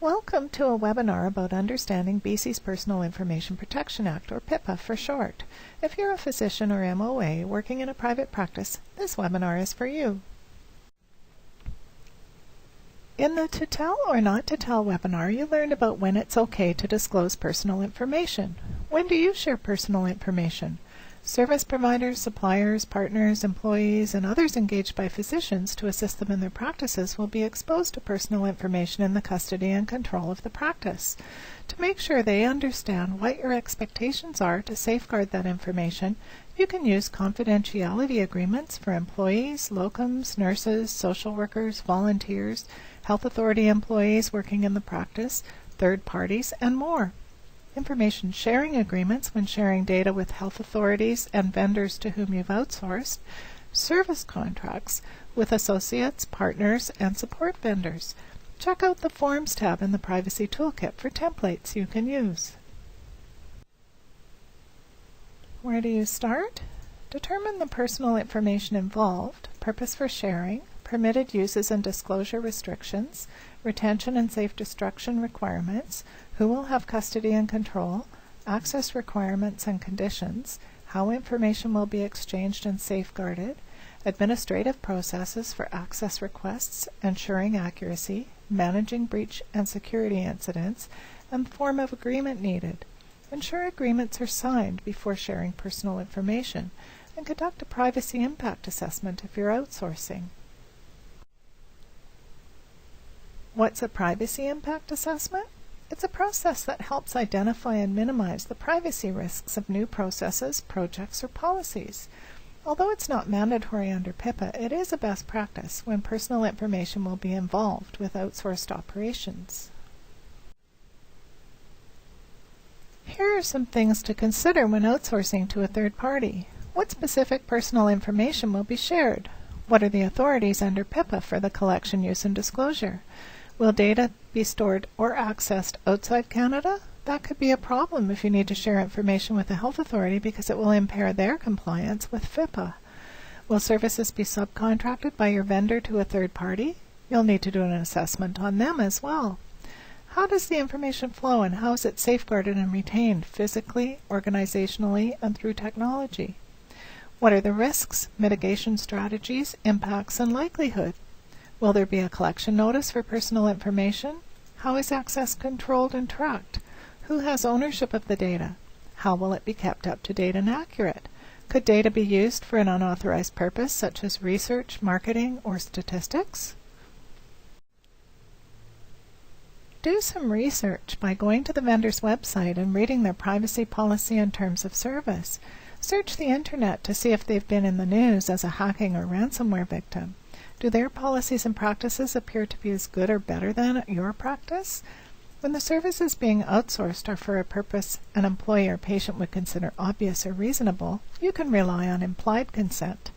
Welcome to a webinar about understanding BC's Personal Information Protection Act, or PIPA for short. If you're a physician or MOA working in a private practice, this webinar is for you. In the To Tell or Not to Tell webinar, you learned about when it's okay to disclose personal information. When do you share personal information? Service providers, suppliers, partners, employees, and others engaged by physicians to assist them in their practices will be exposed to personal information in the custody and control of the practice. To make sure they understand what your expectations are to safeguard that information, you can use confidentiality agreements for employees, locums, nurses, social workers, volunteers, health authority employees working in the practice, third parties, and more. Information sharing agreements when sharing data with health authorities and vendors to whom you've outsourced, service contracts with associates, partners, and support vendors. Check out the Forms tab in the Privacy Toolkit for templates you can use. Where do you start? Determine the personal information involved, purpose for sharing, permitted uses and disclosure restrictions, retention and safe destruction requirements, who will have custody and control, access requirements and conditions, how information will be exchanged and safeguarded, administrative processes for access requests, ensuring accuracy, managing breach and security incidents, and the form of agreement needed. Ensure agreements are signed before sharing personal information, and conduct a privacy impact assessment if you're outsourcing. What's a privacy impact assessment? It's a process that helps identify and minimize the privacy risks of new processes, projects, or policies. Although it's not mandatory under PIPA, it is a best practice when personal information will be involved with outsourced operations. Here are some things to consider when outsourcing to a third party. What specific personal information will be shared? What are the authorities under PIPA for the collection, use, and disclosure? Will data be stored or accessed outside Canada? That could be a problem if you need to share information with a health authority because it will impair their compliance with PIPA. Will services be subcontracted by your vendor to a third party? You'll need to do an assessment on them as well. How does the information flow and how is it safeguarded and retained physically, organizationally, and through technology? What are the risks, mitigation strategies, impacts, and likelihood? Will there be a collection notice for personal information? How is access controlled and tracked? Who has ownership of the data? How will it be kept up to date and accurate? Could data be used for an unauthorized purpose such as research, marketing, or statistics? Do some research by going to the vendor's website and reading their privacy policy and terms of service. Search the internet to see if they've been in the news as a hacking or ransomware victim. Do their policies and practices appear to be as good or better than your practice? When the services being outsourced are for a purpose an employee or patient would consider obvious or reasonable, you can rely on implied consent.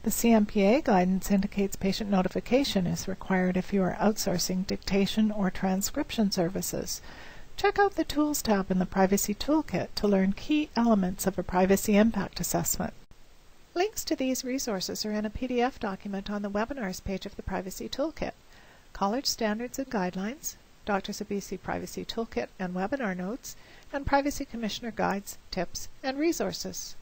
The CMPA guidance indicates patient notification is required if you are outsourcing dictation or transcription services. Check out the Tools tab in the Privacy Toolkit to learn key elements of a privacy impact assessment. Links to these resources are in a PDF document on the Webinars page of the Privacy Toolkit. College Standards and Guidelines, Doctors of BC Privacy Toolkit and Webinar Notes, and Privacy Commissioner Guides, Tips, and Resources.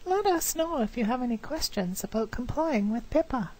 Let us know if you have any questions about complying with PIPA.